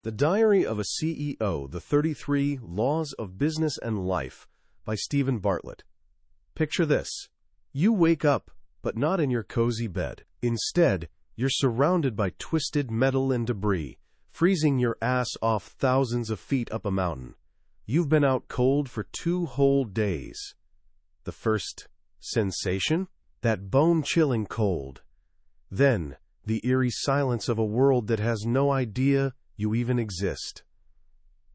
The Diary of a CEO, The 33 Laws of Business and Life by Steven Bartlett. Picture this. You wake up, but not in your cozy bed. Instead, you're surrounded by twisted metal and debris, freezing your ass off thousands of feet up a mountain. You've been out cold for 2 whole days. The first sensation? That bone-chilling cold. Then, the eerie silence of a world that has no idea you even exist.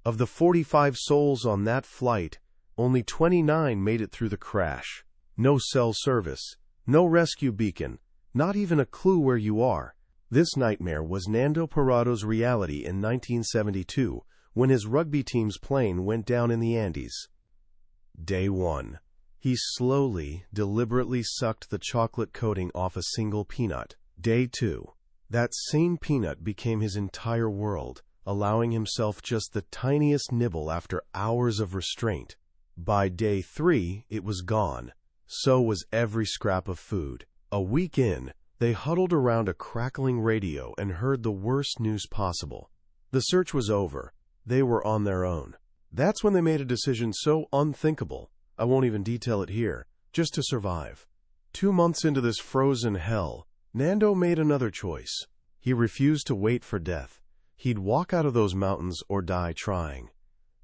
Of the 45 souls on that flight, only 29 made it through the crash. No cell service, no rescue beacon, not even a clue where you are. This nightmare was Nando Parrado's reality in 1972, when his rugby team's plane went down in the Andes. Day 1. He slowly, deliberately sucked the chocolate coating off a single peanut. Day 2. That same peanut became his entire world, allowing himself just the tiniest nibble after hours of restraint. By day 3, it was gone. So was every scrap of food. A week in, they huddled around a crackling radio and heard the worst news possible. The search was over. They were on their own. That's when they made a decision so unthinkable, I won't even detail it here, just to survive. 2 months into this frozen hell, Nando made another choice. He refused to wait for death. He'd walk out of those mountains or die trying.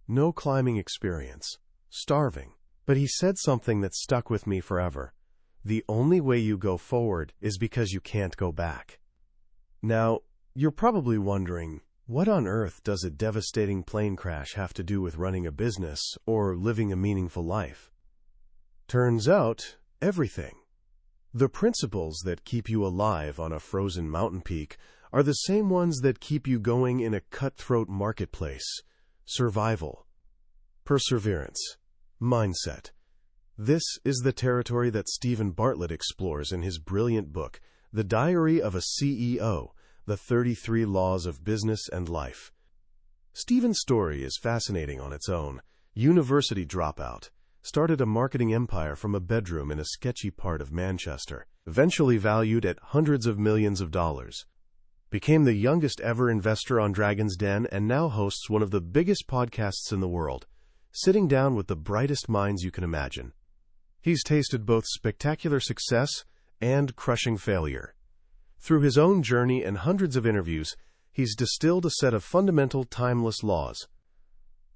No climbing experience. Starving. But he said something that stuck with me forever. The only way you go forward is because you can't go back. Now, you're probably wondering, what on earth does a devastating plane crash have to do with running a business or living a meaningful life? Turns out, everything. The principles that keep you alive on a frozen mountain peak are the same ones that keep you going in a cutthroat marketplace. Survival, perseverance, mindset. This is the territory that Steven Bartlett explores in his brilliant book, The Diary of a CEO, The 33 Laws of Business and Life. Steven's story is fascinating on its own. University dropout. Started a marketing empire from a bedroom in a sketchy part of Manchester, eventually valued at hundreds of millions of dollars. Became the youngest ever investor on Dragon's Den and now hosts one of the biggest podcasts in the world, sitting down with the brightest minds you can imagine. He's tasted both spectacular success and crushing failure. Through his own journey and hundreds of interviews, he's distilled a set of fundamental timeless laws.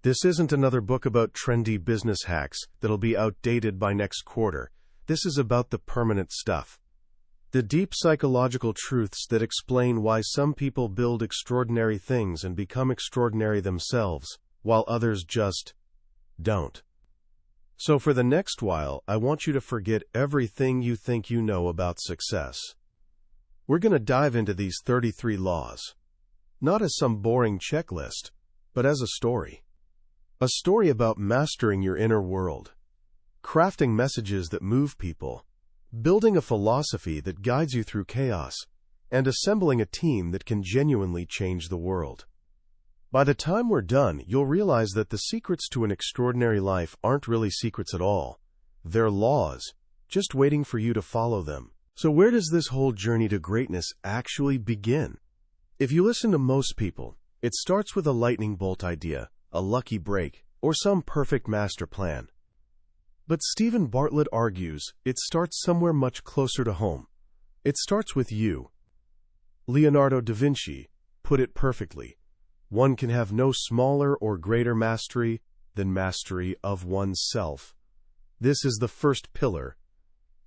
This isn't another book about trendy business hacks that'll be outdated by next quarter. This is about the permanent stuff. The deep psychological truths that explain why some people build extraordinary things and become extraordinary themselves, while others just don't. So for the next while, I want you to forget everything you think you know about success. We're going to dive into these 33 laws, not as some boring checklist, but as a story. A story about mastering your inner world, crafting messages that move people, building a philosophy that guides you through chaos, and assembling a team that can genuinely change the world. By the time we're done, you'll realize that the secrets to an extraordinary life aren't really secrets at all. They're laws, just waiting for you to follow them. So where does this whole journey to greatness actually begin? If you listen to most people, it starts with a lightning bolt idea, a lucky break, or some perfect master plan. But Steven Bartlett argues it starts somewhere much closer to home. It starts with you. Leonardo da Vinci put it perfectly. One can have no smaller or greater mastery than mastery of oneself. This is the first pillar,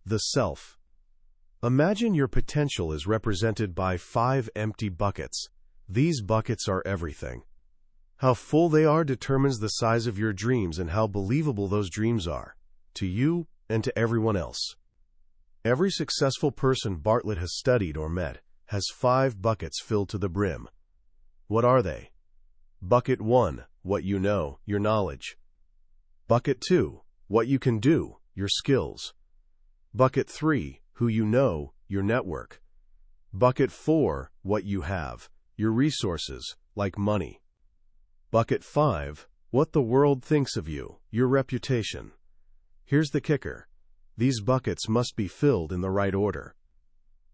the self. Imagine your potential is represented by 5 empty buckets. These buckets are everything. How full they are determines the size of your dreams and how believable those dreams are, to you and to everyone else. Every successful person Bartlett has studied or met has 5 buckets filled to the brim. What are they? Bucket 1, what you know, your knowledge. Bucket 2, what you can do, your skills. Bucket 3, who you know, your network. Bucket 4, what you have, your resources, like money. Bucket 5, what the world thinks of you, your reputation. Here's the kicker. These buckets must be filled in the right order.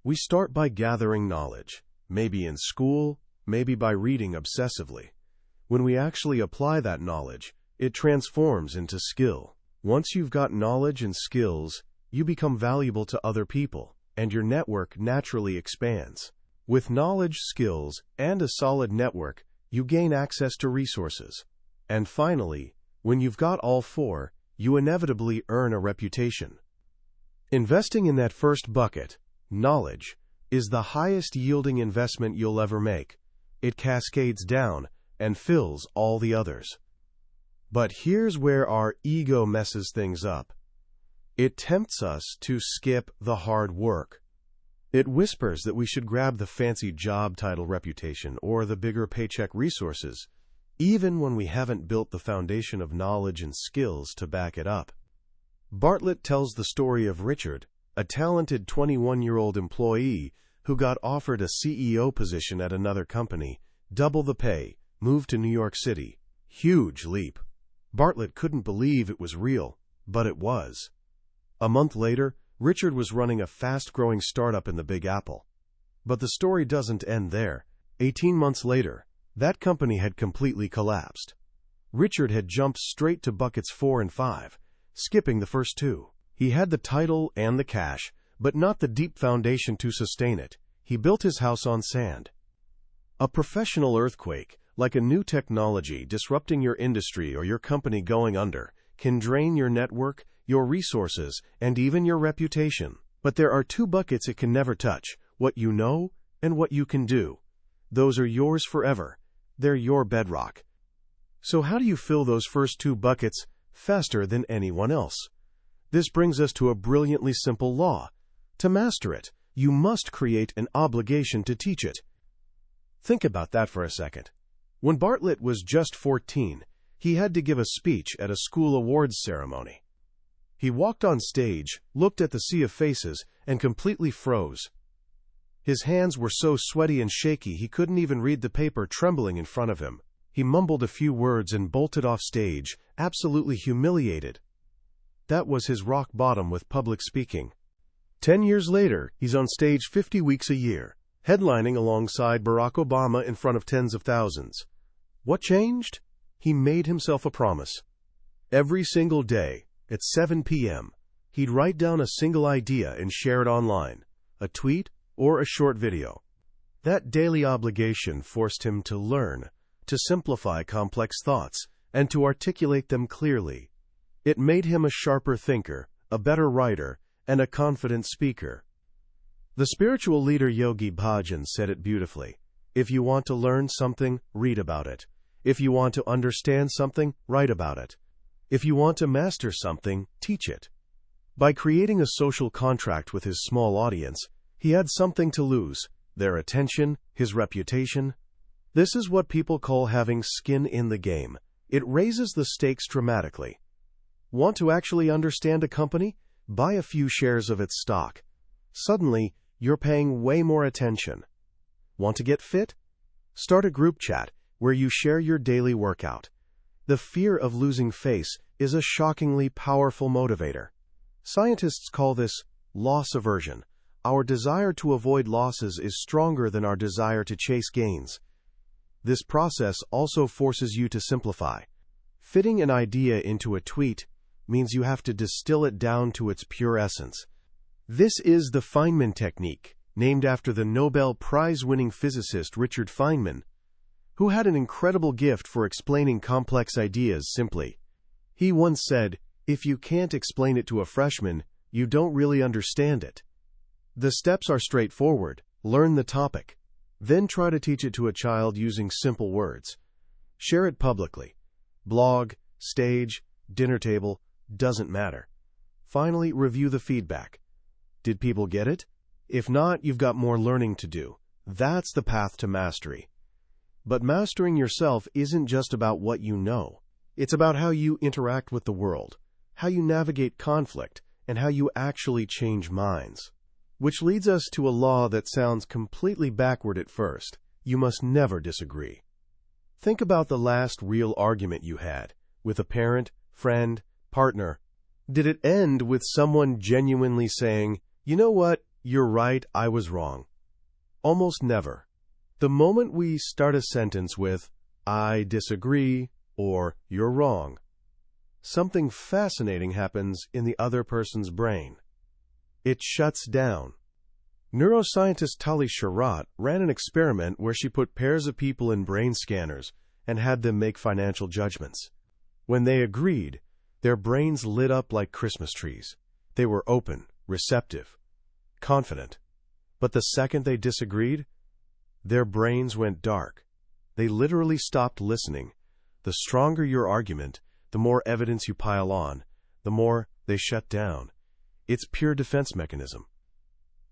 We start by gathering knowledge, maybe in school, maybe by reading obsessively. When we actually apply that knowledge, it transforms into skill. Once you've got knowledge and skills, you become valuable to other people, and your network naturally expands. With knowledge, skills, and a solid network, you gain access to resources. And finally, when you've got all four, you inevitably earn a reputation. Investing in that first bucket, knowledge, is the highest yielding investment you'll ever make. It cascades down and fills all the others. But here's where our ego messes things up. It tempts us to skip the hard work. It whispers that we should grab the fancy job title reputation or the bigger paycheck resources, even when we haven't built the foundation of knowledge and skills to back it up. Bartlett tells the story of Richard, a talented 21-year-old employee who got offered a CEO position at another company, double the pay, moved to New York City. Huge leap. Bartlett couldn't believe it was real, but it was. A month later, Richard was running a fast-growing startup in the Big Apple. But the story doesn't end there. 18 months later, that company had completely collapsed. Richard had jumped straight to buckets 4 and 5, skipping the first two. He had the title and the cash, but not the deep foundation to sustain it. He built his house on sand. A professional earthquake, like a new technology disrupting your industry or your company going under, can drain your network, your resources, and even your reputation. But there are two buckets it can never touch: what you know and what you can do. Those are yours forever. They're your bedrock. So how do you fill those first two buckets faster than anyone else? This brings us to a brilliantly simple law. To master it, you must create an obligation to teach it. Think about that for a second. When Bartlett was just 14, he had to give a speech at a school awards ceremony. He walked on stage, looked at the sea of faces, and completely froze. His hands were so sweaty and shaky he couldn't even read the paper trembling in front of him. He mumbled a few words and bolted off stage, absolutely humiliated. That was his rock bottom with public speaking. 10 years later, he's on stage 50 weeks a year, headlining alongside Barack Obama in front of tens of thousands. What changed? He made himself a promise. Every single day, at 7 p.m., he'd write down a single idea and share it online, a tweet or a short video. That daily obligation forced him to learn, to simplify complex thoughts, and to articulate them clearly. It made him a sharper thinker, a better writer, and a confident speaker. The spiritual leader Yogi Bhajan said it beautifully. If you want to learn something, read about it. If you want to understand something, write about it. If you want to master something, teach it. By creating a social contract with his small audience, he had something to lose: their attention, his reputation. This is what people call having skin in the game. It raises the stakes dramatically. Want to actually understand a company? Buy a few shares of its stock. Suddenly, you're paying way more attention. Want to get fit? Start a group chat where you share your daily workout. The fear of losing face is a shockingly powerful motivator. Scientists call this loss aversion. Our desire to avoid losses is stronger than our desire to chase gains. This process also forces you to simplify. Fitting an idea into a tweet means you have to distill it down to its pure essence. This is the Feynman technique, named after the Nobel Prize-winning physicist Richard Feynman, who had an incredible gift for explaining complex ideas simply. He once said, "If you can't explain it to a freshman, you don't really understand it." The steps are straightforward. Learn the topic. Then try to teach it to a child using simple words. Share it publicly. Blog, stage, dinner table, doesn't matter. Finally, review the feedback. Did people get it? If not, you've got more learning to do. That's the path to mastery. But mastering yourself isn't just about what you know. It's about how you interact with the world, how you navigate conflict, and how you actually change minds. Which leads us to a law that sounds completely backward at first. You must never disagree. Think about the last real argument you had with a parent, friend, partner. Did it end with someone genuinely saying, "You know what? You're right, I was wrong"? Almost never. The moment we start a sentence with, "I disagree," or "you're wrong." Something fascinating happens in the other person's brain. It shuts down. Neuroscientist Tali Sharot ran an experiment where she put pairs of people in brain scanners and had them make financial judgments. When they agreed, their brains lit up like Christmas trees. They were open, receptive, confident. But the second they disagreed, their brains went dark. They literally stopped listening. The stronger your argument, the more evidence you pile on, the more they shut down. It's pure defense mechanism.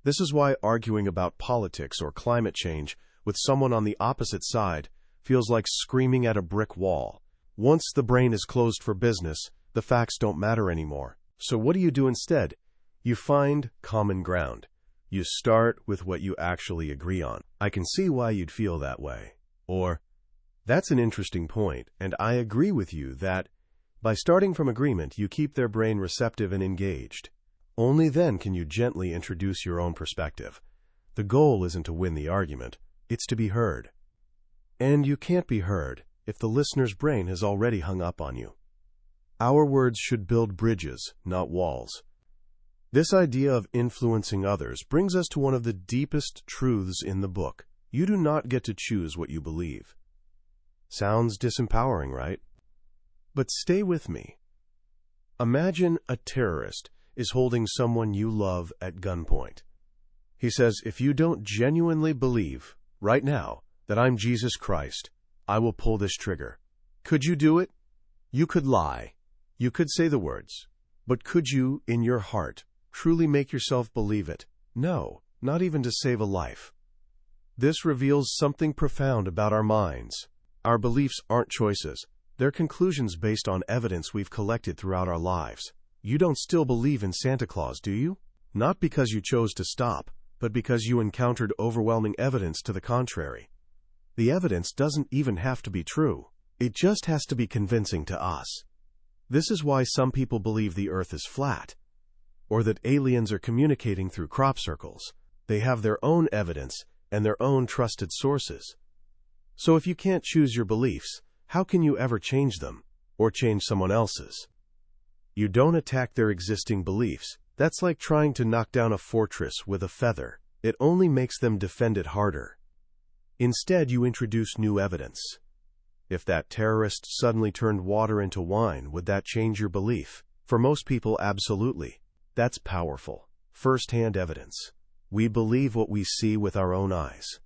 This is why arguing about politics or climate change with someone on the opposite side feels like screaming at a brick wall. Once the brain is closed for business, the facts don't matter anymore. So what do you do instead? You find common ground. You start with what you actually agree on. "I can see why you'd feel that way." Or, "That's an interesting point, and I agree with you that..." By starting from agreement, you keep their brain receptive and engaged. Only then can you gently introduce your own perspective. The goal isn't to win the argument, it's to be heard. And you can't be heard if the listener's brain has already hung up on you. Our words should build bridges, not walls. This idea of influencing others brings us to one of the deepest truths in the book. You do not get to choose what you believe. Sounds disempowering, right? But stay with me. Imagine a terrorist is holding someone you love at gunpoint. He says, "If you don't genuinely believe, right now, that I'm Jesus Christ, I will pull this trigger." Could you do it? You could lie. You could say the words. But could you, in your heart, truly make yourself believe it? No, not even to save a life. This reveals something profound about our minds. Our beliefs aren't choices. They're conclusions based on evidence we've collected throughout our lives. You don't still believe in Santa Claus, do you? Not because you chose to stop, but because you encountered overwhelming evidence to the contrary. The evidence doesn't even have to be true. It just has to be convincing to us. This is why some people believe the Earth is flat, or that aliens are communicating through crop circles. They have their own evidence and their own trusted sources. So if you can't choose your beliefs, how can you ever change them, or change someone else's? You don't attack their existing beliefs. That's like trying to knock down a fortress with a feather. It only makes them defend it harder. Instead, you introduce new evidence. If that terrorist suddenly turned water into wine, would that change your belief? For most people, absolutely. That's powerful. First-hand evidence. We believe what we see with our own eyes.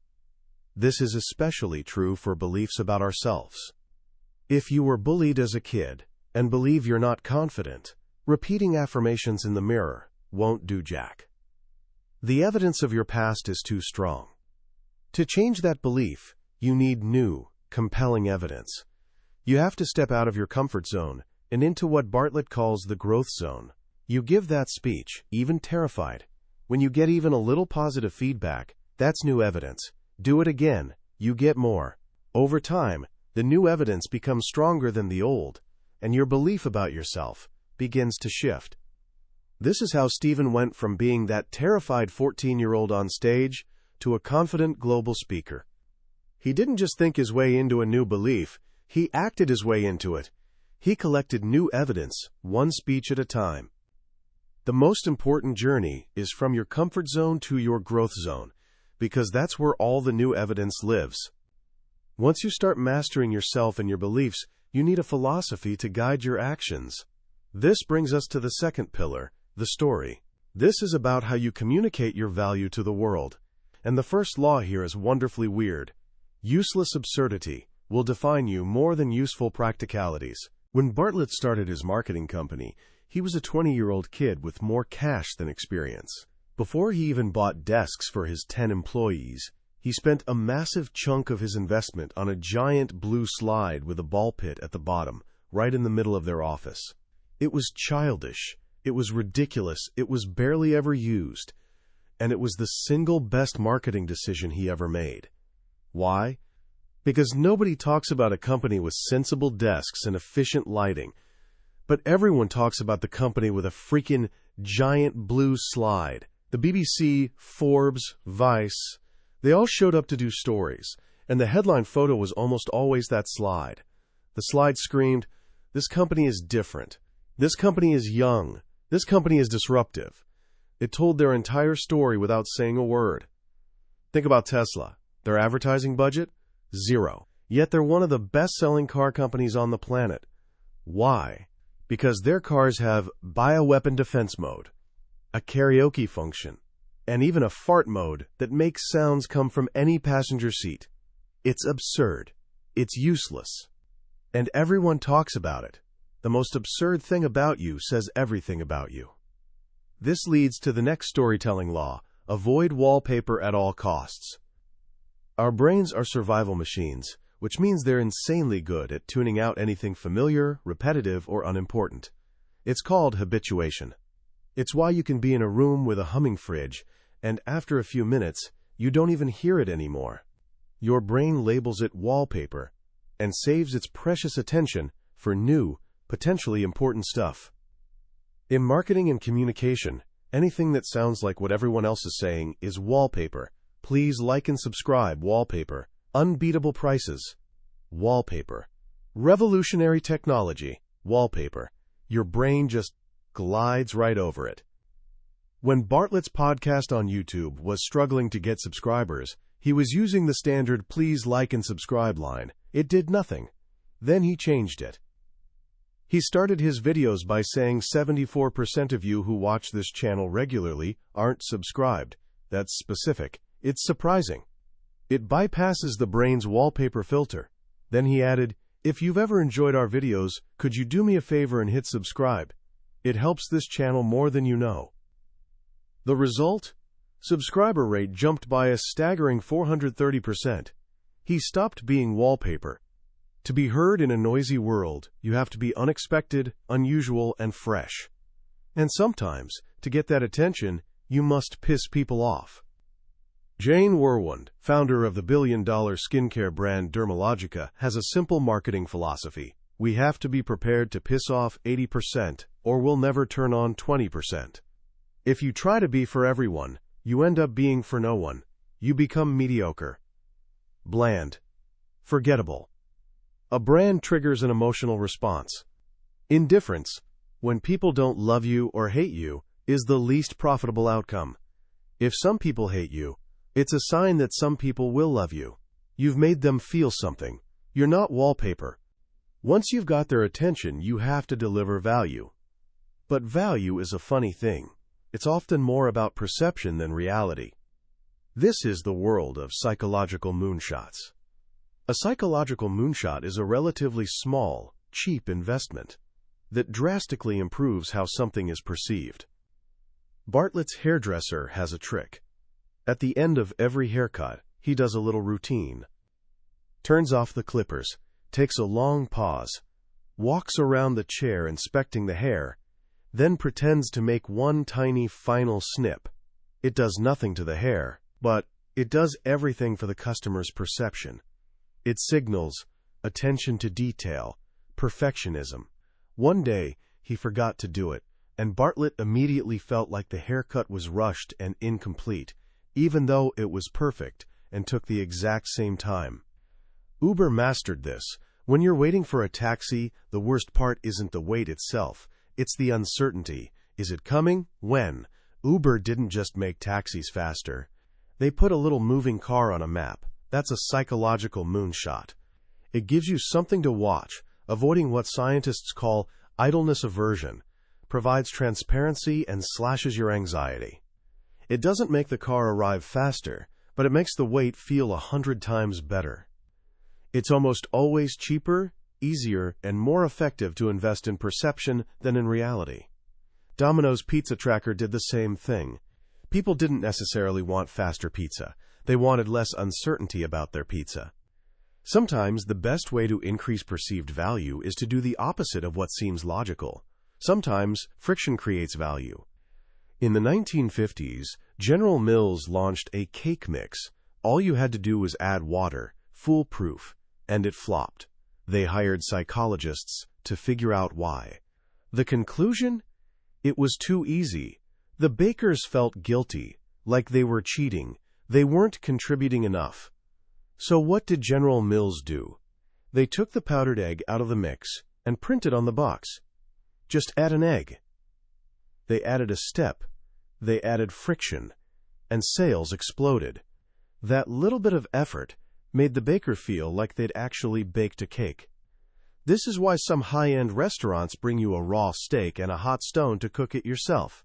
This is especially true for beliefs about ourselves. If you were bullied as a kid and believe you're not confident, repeating affirmations in the mirror won't do jack. The evidence of your past is too strong. To change that belief, you need new, compelling evidence. You have to step out of your comfort zone and into what Bartlett calls the growth zone. You give that speech, even terrified. When you get even a little positive feedback, that's new evidence. Do it again, you get more. Over time, the new evidence becomes stronger than the old, and your belief about yourself begins to shift. This is how Steven went from being that terrified 14-year-old on stage to a confident global speaker. He didn't just think his way into a new belief, he acted his way into it. He collected new evidence, one speech at a time. The most important journey is from your comfort zone to your growth zone, because that's where all the new evidence lives. Once you start mastering yourself and your beliefs, you need a philosophy to guide your actions. This brings us to the second pillar, the story. This is about how you communicate your value to the world. And the first law here is wonderfully weird. Useless absurdity will define you more than useful practicalities. When Bartlett started his marketing company, he was a 20-year-old kid with more cash than experience. Before he even bought desks for his 10 employees, he spent a massive chunk of his investment on a giant blue slide with a ball pit at the bottom, right in the middle of their office. It was childish, it was ridiculous, it was barely ever used, and it was the single best marketing decision he ever made. Why? Because nobody talks about a company with sensible desks and efficient lighting, but everyone talks about the company with a freaking giant blue slide. The BBC, Forbes, Vice, they all showed up to do stories, and the headline photo was almost always that slide. The slide screamed, "This company is different. This company is young. This company is disruptive." It told their entire story without saying a word. Think about Tesla. Their advertising budget? Zero. Yet they're one of the best-selling car companies on the planet. Why? Because their cars have bioweapon defense mode, a karaoke function, and even a fart mode that makes sounds come from any passenger seat. It's absurd. It's useless. And everyone talks about it. The most absurd thing about you says everything about you. This leads to the next storytelling law: avoid wallpaper at all costs. Our brains are survival machines, which means they're insanely good at tuning out anything familiar, repetitive, or unimportant. It's called habituation. It's why you can be in a room with a humming fridge, and after a few minutes, you don't even hear it anymore. Your brain labels it wallpaper and saves its precious attention for new, potentially important stuff. In marketing and communication, anything that sounds like what everyone else is saying is wallpaper. Please like and subscribe. Wallpaper. Unbeatable prices. Wallpaper. Revolutionary technology. Wallpaper. Your brain just glides right over it. When Bartlett's podcast on YouTube was struggling to get subscribers, he was using the standard "please like and subscribe" line. It did nothing. Then he changed it. He started his videos by saying 74% of you who watch this channel regularly aren't subscribed. That's specific. It's surprising. It bypasses the brain's wallpaper filter. Then he added, "If you've ever enjoyed our videos, could you do me a favor and hit subscribe? It helps this channel more than you know." The result? Subscriber rate jumped by a staggering 430%. He stopped being wallpaper. To be heard in a noisy world, you have to be unexpected, unusual, and fresh. And sometimes, to get that attention, you must piss people off. Jane Werwand, founder of the billion-dollar skincare brand Dermalogica, has a simple marketing philosophy. We have to be prepared to piss off 80%, or we'll never turn on 20%. If you try to be for everyone, you end up being for no one. You become mediocre, bland, forgettable. A brand triggers an emotional response. Indifference, when people don't love you or hate you, is the least profitable outcome. If some people hate you, it's a sign that some people will love you. You've made them feel something. You're not wallpaper. Once you've got their attention, you have to deliver value. But value is a funny thing. It's often more about perception than reality. This is the world of psychological moonshots. A psychological moonshot is a relatively small, cheap investment that drastically improves how something is perceived. Bartlett's hairdresser has a trick. At the end of every haircut, he does a little routine. Turns off the clippers, takes a long pause, walks around the chair inspecting the hair, then pretends to make one tiny final snip. It does nothing to the hair, but it does everything for the customer's perception. It signals attention to detail, perfectionism. One day, he forgot to do it, and Bartlett immediately felt like the haircut was rushed and incomplete, even though it was perfect and took the exact same time. Uber mastered this. When you're waiting for a taxi, the worst part isn't the wait itself. It's the uncertainty. Is it coming? When? Uber didn't just make taxis faster. They put a little moving car on a map. That's a psychological moonshot. It gives you something to watch, avoiding what scientists call idleness aversion, provides transparency, and slashes your anxiety. It doesn't make the car arrive faster, but it makes the wait feel 100 times better. It's almost always cheaper, easier, and more effective to invest in perception than in reality. Domino's Pizza Tracker did the same thing. People didn't necessarily want faster pizza. They wanted less uncertainty about their pizza. Sometimes the best way to increase perceived value is to do the opposite of what seems logical. Sometimes friction creates value. In the 1950s, General Mills launched a cake mix. All you had to do was add water, foolproof, and it flopped. They hired psychologists to figure out why. The conclusion? It was too easy. The bakers felt guilty, like they were cheating. They weren't contributing enough. So what did General Mills do? They took the powdered egg out of the mix and printed on the box. Just add an egg. They added a step. They added friction. And sales exploded. That little bit of effort made the baker feel like they'd actually baked a cake. This is why some high-end restaurants bring you a raw steak and a hot stone to cook it yourself.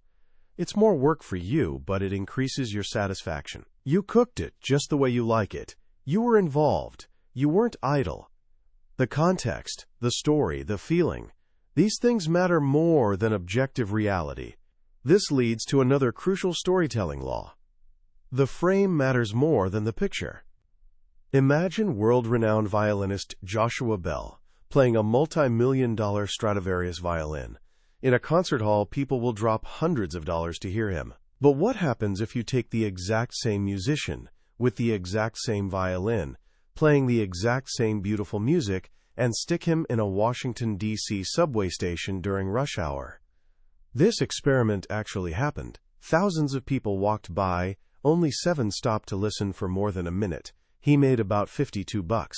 It's more work for you, but it increases your satisfaction. You cooked it just the way you like it. You were involved. You weren't idle. The context, the story, the feeling, these things matter more than objective reality. This leads to another crucial storytelling law. The frame matters more than the picture. Imagine world-renowned violinist Joshua Bell playing a multi-million-dollar Stradivarius violin. In a concert hall, people will drop hundreds of dollars to hear him. But what happens if you take the exact same musician, with the exact same violin, playing the exact same beautiful music, and stick him in a Washington, D.C. subway station during rush hour? This experiment actually happened. Thousands of people walked by, only 7 stopped to listen for more than a minute. He made about $52.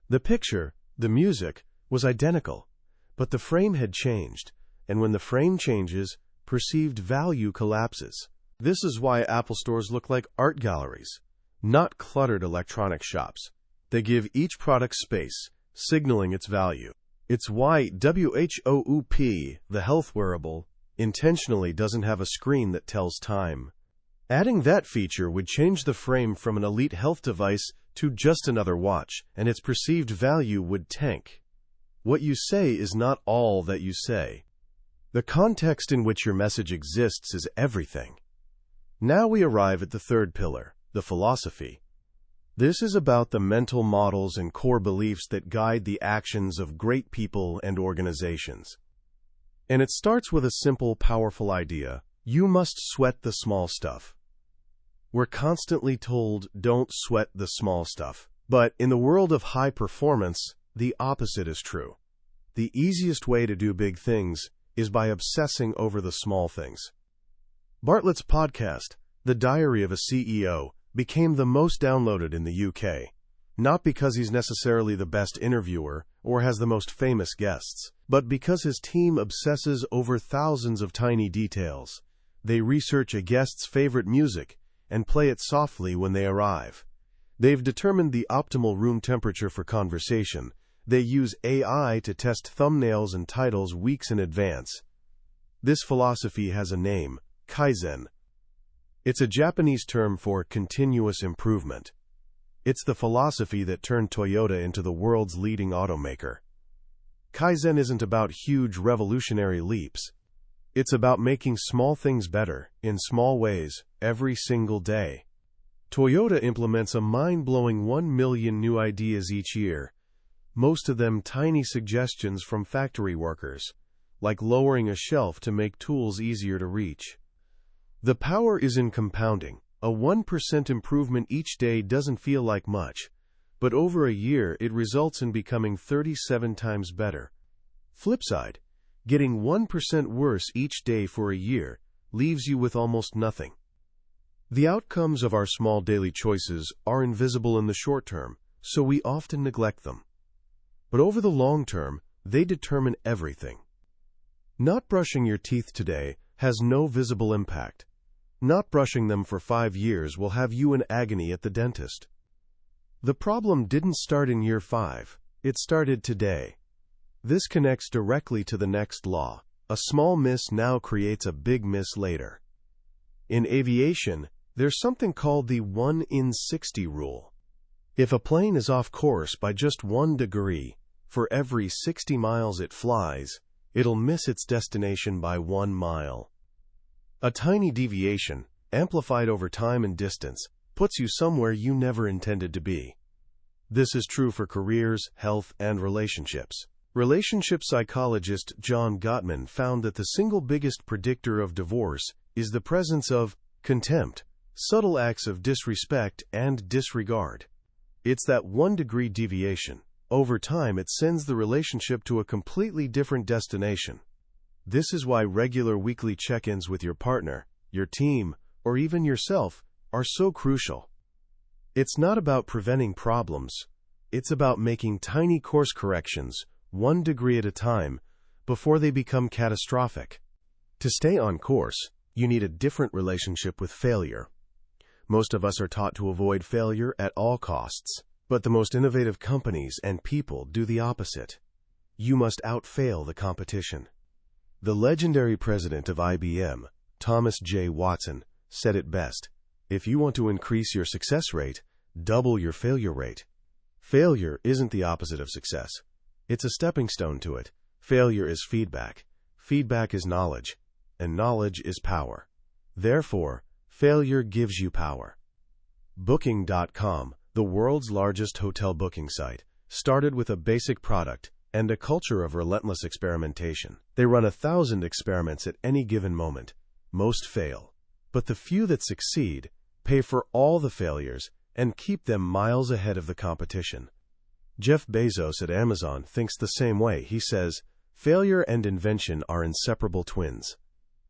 The picture, the music, was identical, but the frame had changed, and when the frame changes, perceived value collapses. This is why Apple stores look like art galleries, not cluttered electronic shops. They give each product space, signaling its value. It's why WHOOP, the health wearable, intentionally doesn't have a screen that tells time. Adding that feature would change the frame from an elite health device to just another watch, and its perceived value would tank. What you say is not all that you say. The context in which your message exists is everything. Now we arrive at the third pillar, the philosophy. This is about the mental models and core beliefs that guide the actions of great people and organizations. And it starts with a simple, powerful idea. You must sweat the small stuff. We're constantly told, don't sweat the small stuff. But in the world of high performance, the opposite is true. The easiest way to do big things is by obsessing over the small things. Bartlett's podcast, The Diary of a CEO, became the most downloaded in the UK. Not because he's necessarily the best interviewer or has the most famous guests, but because his team obsesses over thousands of tiny details. They research a guest's favorite music and play it softly when they arrive. They've determined the optimal room temperature for conversation. They use AI to test thumbnails and titles weeks in advance. This philosophy has a name, Kaizen. It's a Japanese term for continuous improvement. It's the philosophy that turned Toyota into the world's leading automaker. Kaizen isn't about huge revolutionary leaps. It's about making small things better, in small ways, every single day. Toyota implements a mind-blowing 1 million new ideas each year, most of them tiny suggestions from factory workers, like lowering a shelf to make tools easier to reach. The power is in compounding. A 1% improvement each day doesn't feel like much, but over a year it results in becoming 37 times better. Flip side, getting 1% worse each day for a year leaves you with almost nothing. The outcomes of our small daily choices are invisible in the short term, so we often neglect them. But over the long term, they determine everything. Not brushing your teeth today has no visible impact. Not brushing them for 5 years will have you in agony at the dentist. The problem didn't start in year 5. It started today. This connects directly to the next law. A small miss now creates a big miss later. In aviation, there's something called the 1 in 60 rule. If a plane is off course by just 1 degree, for every 60 miles it flies, it'll miss its destination by 1 mile. A tiny deviation, amplified over time and distance, puts you somewhere you never intended to be. This is true for careers, health, and relationships. Relationship psychologist John Gottman found that the single biggest predictor of divorce is the presence of contempt, subtle acts of disrespect and disregard. It's that 1 degree deviation. Over time, it sends the relationship to a completely different destination. This is why regular weekly check-ins with your partner, your team, or even yourself are so crucial. It's not about preventing problems. It's about making tiny course corrections, 1 degree at a time, before they become catastrophic. To stay on course, you need a different relationship with failure. Most of us are taught to avoid failure at all costs, but the most innovative companies and people do the opposite. You must outfail the competition. The legendary president of IBM, Thomas J. Watson, said it best: if you want to increase your success rate, double your failure rate. Failure isn't the opposite of success. It's a stepping stone to it. Failure is feedback. Feedback is knowledge, and knowledge is power. Therefore, failure gives you power. Booking.com, the world's largest hotel booking site, started with a basic product and a culture of relentless experimentation. They run 1,000 experiments at any given moment. Most fail, but the few that succeed pay for all the failures and keep them miles ahead of the competition. Jeff Bezos at Amazon thinks the same way. He says, failure and invention are inseparable twins.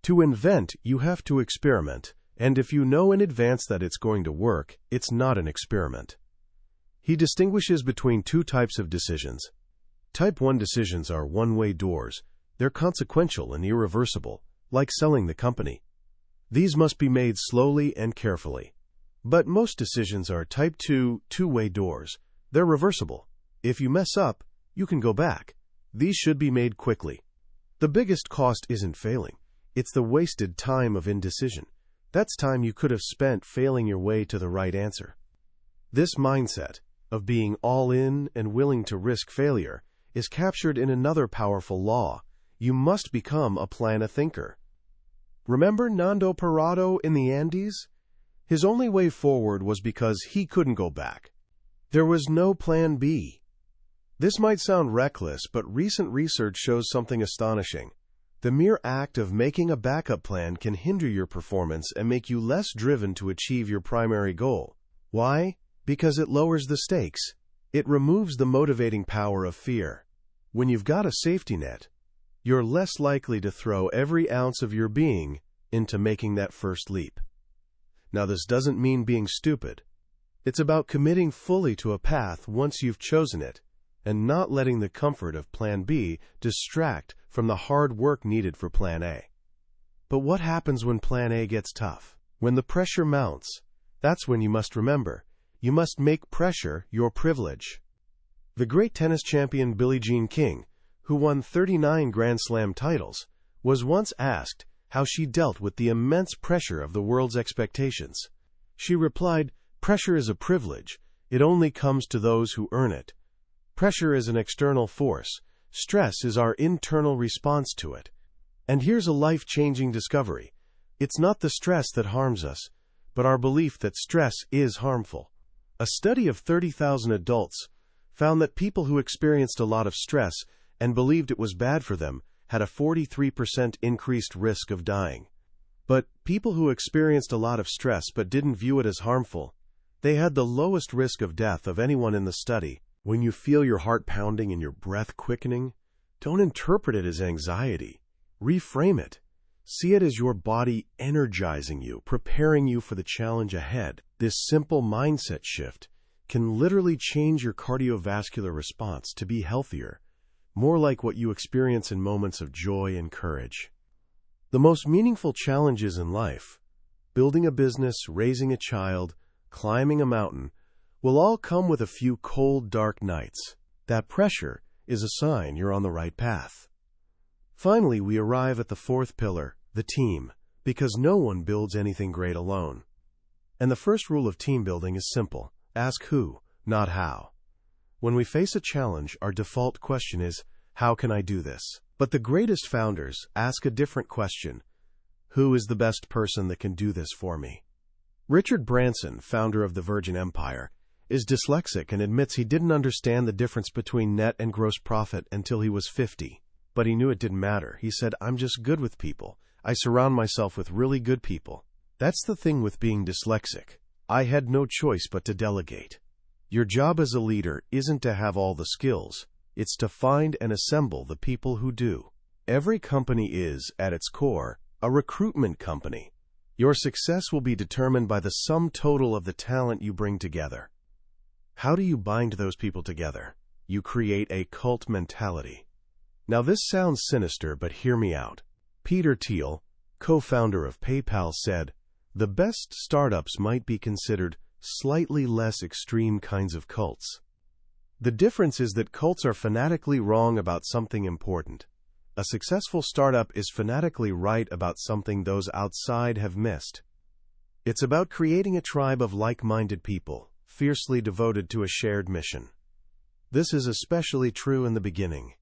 To invent, you have to experiment, and if you know in advance that it's going to work, it's not an experiment. He distinguishes between 2 types of decisions. Type 1 decisions are one-way doors. They're consequential and irreversible, like selling the company. These must be made slowly and carefully. But most decisions are Type 2, two-way doors. They're reversible. If you mess up, you can go back. These should be made quickly. The biggest cost isn't failing. It's the wasted time of indecision. That's time you could have spent failing your way to the right answer. This mindset of being all in and willing to risk failure is captured in another powerful law. You must become a plan-a-thinker. Remember Nando Parado in the Andes? His only way forward was because he couldn't go back. There was no plan B. This might sound reckless, but recent research shows something astonishing. The mere act of making a backup plan can hinder your performance and make you less driven to achieve your primary goal. Why? Because it lowers the stakes. It removes the motivating power of fear. When you've got a safety net, you're less likely to throw every ounce of your being into making that first leap. Now, this doesn't mean being stupid. It's about committing fully to a path once you've chosen it, and not letting the comfort of Plan B distract from the hard work needed for Plan A. But what happens when Plan A gets tough? When the pressure mounts, that's when you must remember, you must make pressure your privilege. The great tennis champion Billie Jean King, who won 39 Grand Slam titles, was once asked how she dealt with the immense pressure of the world's expectations. She replied, "Pressure is a privilege. It only comes to those who earn it. Pressure is an external force. Stress is our internal response to it." And here's a life-changing discovery. It's not the stress that harms us, but our belief that stress is harmful. A study of 30,000 adults found that people who experienced a lot of stress and believed it was bad for them had a 43% increased risk of dying. But people who experienced a lot of stress but didn't view it as harmful, they had the lowest risk of death of anyone in the study. When you feel your heart pounding and your breath quickening, don't interpret it as anxiety. Reframe it. See it as your body energizing you, preparing you for the challenge ahead. This simple mindset shift can literally change your cardiovascular response to be healthier, more like what you experience in moments of joy and courage. The most meaningful challenges in life, building a business, raising a child, climbing a mountain, will all come with a few cold, dark nights. That pressure is a sign you're on the right path. Finally, we arrive at the 4th pillar, the team, because no one builds anything great alone. And the first rule of team building is simple. Ask who, not how. When we face a challenge, our default question is, how can I do this? But the greatest founders ask a different question. Who is the best person that can do this for me? Richard Branson, founder of the Virgin Empire, is dyslexic and admits he didn't understand the difference between net and gross profit until he was 50. But he knew it didn't matter. He said, "I'm just good with people. I surround myself with really good people." That's the thing with being dyslexic. I had no choice but to delegate. Your job as a leader isn't to have all the skills. It's to find and assemble the people who do. Every company is, at its core, a recruitment company. Your success will be determined by the sum total of the talent you bring together. How do you bind those people together? You create a cult mentality. Now this sounds sinister, but hear me out. Peter Thiel, co-founder of PayPal, said, "The best startups might be considered slightly less extreme kinds of cults. The difference is that cults are fanatically wrong about something important. A successful startup is fanatically right about something those outside have missed. It's about creating a tribe of like-minded people, fiercely devoted to a shared mission. This is especially true in the beginning.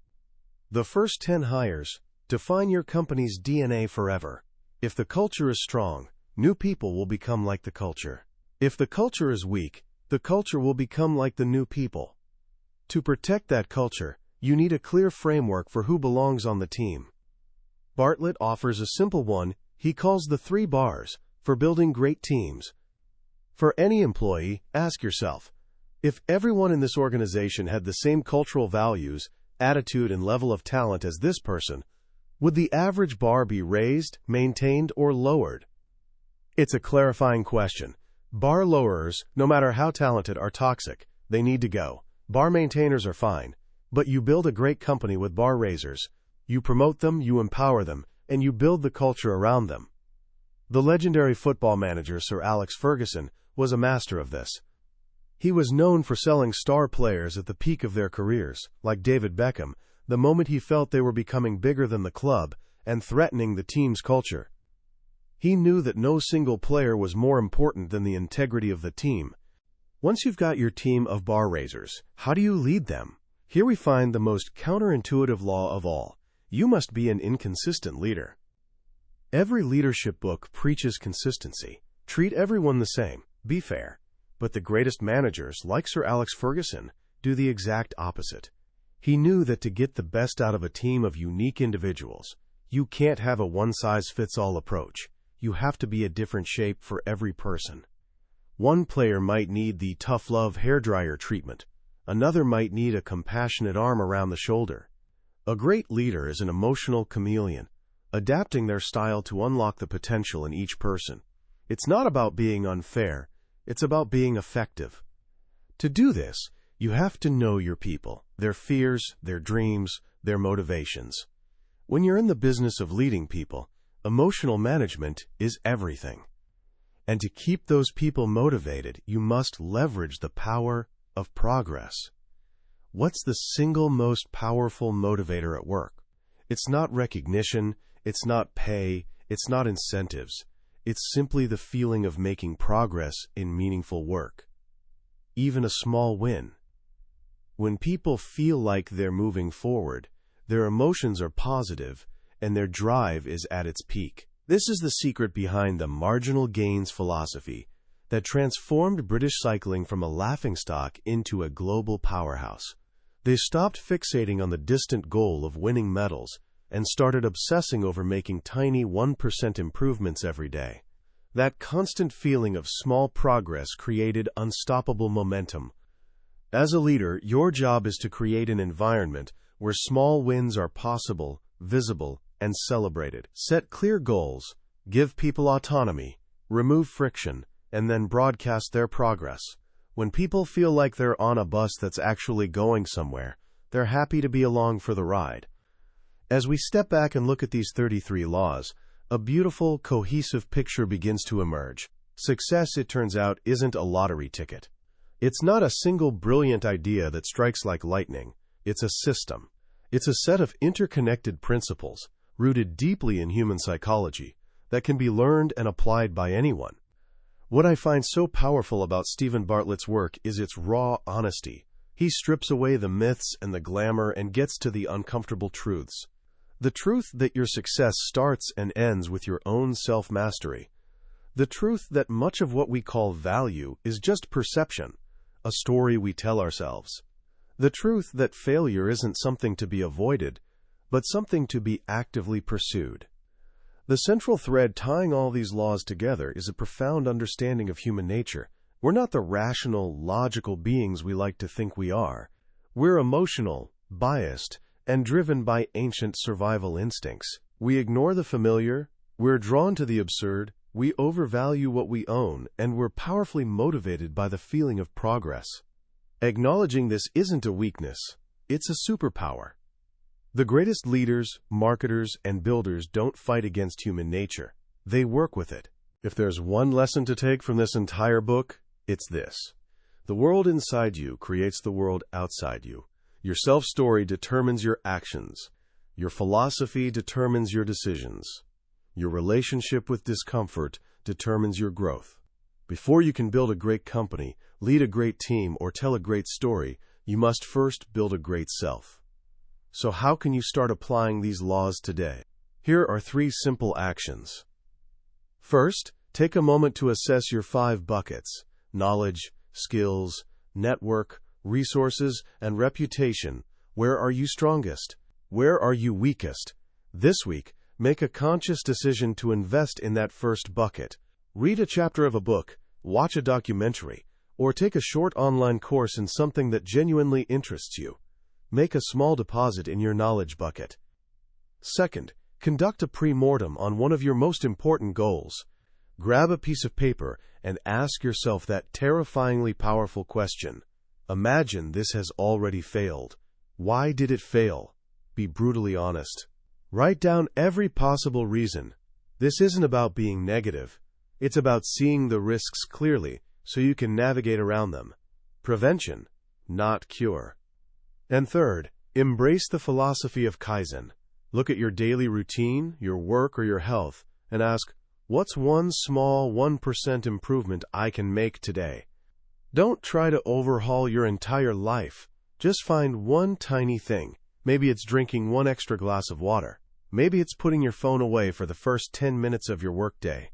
The first 10 hires define your company's DNA forever. If the culture is strong, new people will become like the culture. If the culture is weak, the culture will become like the new people. To protect that culture, you need a clear framework for who belongs on the team." Bartlett offers a simple one he calls the 3 bars for building great teams. For any employee, ask yourself, if everyone in this organization had the same cultural values, attitude, and level of talent as this person, would the average bar be raised, maintained, or lowered? It's a clarifying question. Bar lowerers, no matter how talented, are toxic. They need to go. Bar maintainers are fine. But you build a great company with bar raisers. You promote them, you empower them, and you build the culture around them. The legendary football manager Sir Alex Ferguson was a master of this. He was known for selling star players at the peak of their careers, like David Beckham, the moment he felt they were becoming bigger than the club and threatening the team's culture. He knew that no single player was more important than the integrity of the team. Once you've got your team of bar raisers, how do you lead them? Here we find the most counterintuitive law of all. You must be an inconsistent leader. Every leadership book preaches consistency. Treat everyone the same. Be fair. But the greatest managers, like Sir Alex Ferguson, do the exact opposite. He knew that to get the best out of a team of unique individuals, you can't have a one-size-fits-all approach. You have to be a different shape for every person. One player might need the tough love hairdryer treatment. Another might need a compassionate arm around the shoulder. A great leader is an emotional chameleon, adapting their style to unlock the potential in each person. It's not about being unfair, it's about being effective. To do this, you have to know your people, their fears, their dreams, their motivations. When you're in the business of leading people, emotional management is everything. And to keep those people motivated, you must leverage the power of progress. What's the single most powerful motivator at work? It's not recognition, it's not pay, it's not incentives. It's simply the feeling of making progress in meaningful work. Even a small win. When people feel like they're moving forward, their emotions are positive and their drive is at its peak. This is the secret behind the marginal gains philosophy that transformed British cycling from a laughingstock into a global powerhouse. They stopped fixating on the distant goal of winning medals and started obsessing over making tiny 1% improvements every day. That constant feeling of small progress created unstoppable momentum. As a leader, your job is to create an environment where small wins are possible, visible, and celebrated. Set clear goals, give people autonomy, remove friction, and then broadcast their progress. When people feel like they're on a bus that's actually going somewhere, they're happy to be along for the ride. As we step back and look at these 33 laws, a beautiful, cohesive picture begins to emerge. Success, it turns out, isn't a lottery ticket. It's not a single brilliant idea that strikes like lightning. It's a system. It's a set of interconnected principles, rooted deeply in human psychology, that can be learned and applied by anyone. What I find so powerful about Steven Bartlett's work is its raw honesty. He strips away the myths and the glamour and gets to the uncomfortable truths. The truth that your success starts and ends with your own self-mastery. The truth that much of what we call value is just perception, a story we tell ourselves. The truth that failure isn't something to be avoided, but something to be actively pursued. The central thread tying all these laws together is a profound understanding of human nature. We're not the rational, logical beings we like to think we are. We're emotional, biased, and driven by ancient survival instincts. We ignore the familiar, we're drawn to the absurd, We overvalue what we own, and we're powerfully motivated by the feeling of progress. Acknowledging this isn't a weakness, it's a superpower. The greatest leaders, marketers, and builders don't fight against human nature. They work with it. If there's one lesson to take from this entire book, it's this. The world inside you creates the world outside you. Your self-story determines your actions. Your philosophy determines your decisions. Your relationship with discomfort determines your growth. Before you can build a great company, lead a great team, or tell a great story, you must first build a great self. So how can you start applying these laws today? Here are 3 simple actions. First, take a moment to assess your 5 buckets: knowledge, skills, network, resources, and reputation. Where are you strongest? Where are you weakest? This week, make a conscious decision to invest in that first bucket. Read a chapter of a book, watch a documentary, or take a short online course in something that genuinely interests you. Make a small deposit in your knowledge bucket. Second, conduct a pre-mortem on one of your most important goals. Grab a piece of paper and ask yourself that terrifyingly powerful question. Imagine this has already failed. Why did it fail? Be brutally honest. Write down every possible reason. This isn't about being negative. It's about seeing the risks clearly so you can navigate around them. Prevention, not cure. And third, embrace the philosophy of Kaizen. Look at your daily routine, your work, or your health, and ask, what's one small 1% improvement I can make today? Don't try to overhaul your entire life. Just find one tiny thing. Maybe it's drinking 1 extra glass of water. Maybe it's putting your phone away for the first 10 minutes of your workday.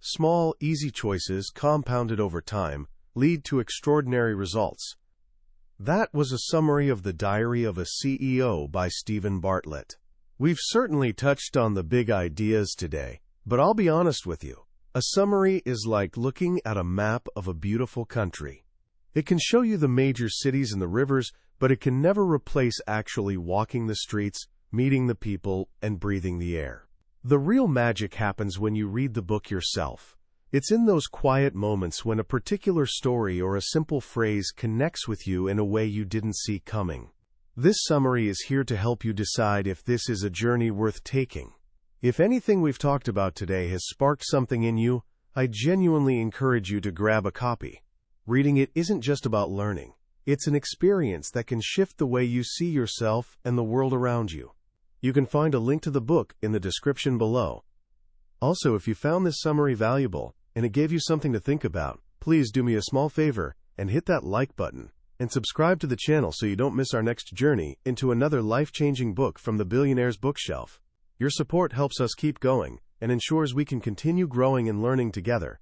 Small, easy choices, compounded over time, lead to extraordinary results. That was a summary of The Diary of a CEO by Steven Bartlett. We've certainly touched on the big ideas today, but I'll be honest with you. A summary is like looking at a map of a beautiful country. It can show you the major cities and the rivers, but it can never replace actually walking the streets, meeting the people, and breathing the air. The real magic happens when you read the book yourself. It's in those quiet moments when a particular story or a simple phrase connects with you in a way you didn't see coming. This summary is here to help you decide if this is a journey worth taking. If anything we've talked about today has sparked something in you, I genuinely encourage you to grab a copy. Reading it isn't just about learning. It's an experience that can shift the way you see yourself and the world around you. You can find a link to the book in the description below. Also, if you found this summary valuable and it gave you something to think about, please do me a small favor and hit that like button and subscribe to the channel so you don't miss our next journey into another life-changing book from the Billionaire's Bookshelf. Your support helps us keep going and ensures we can continue growing and learning together.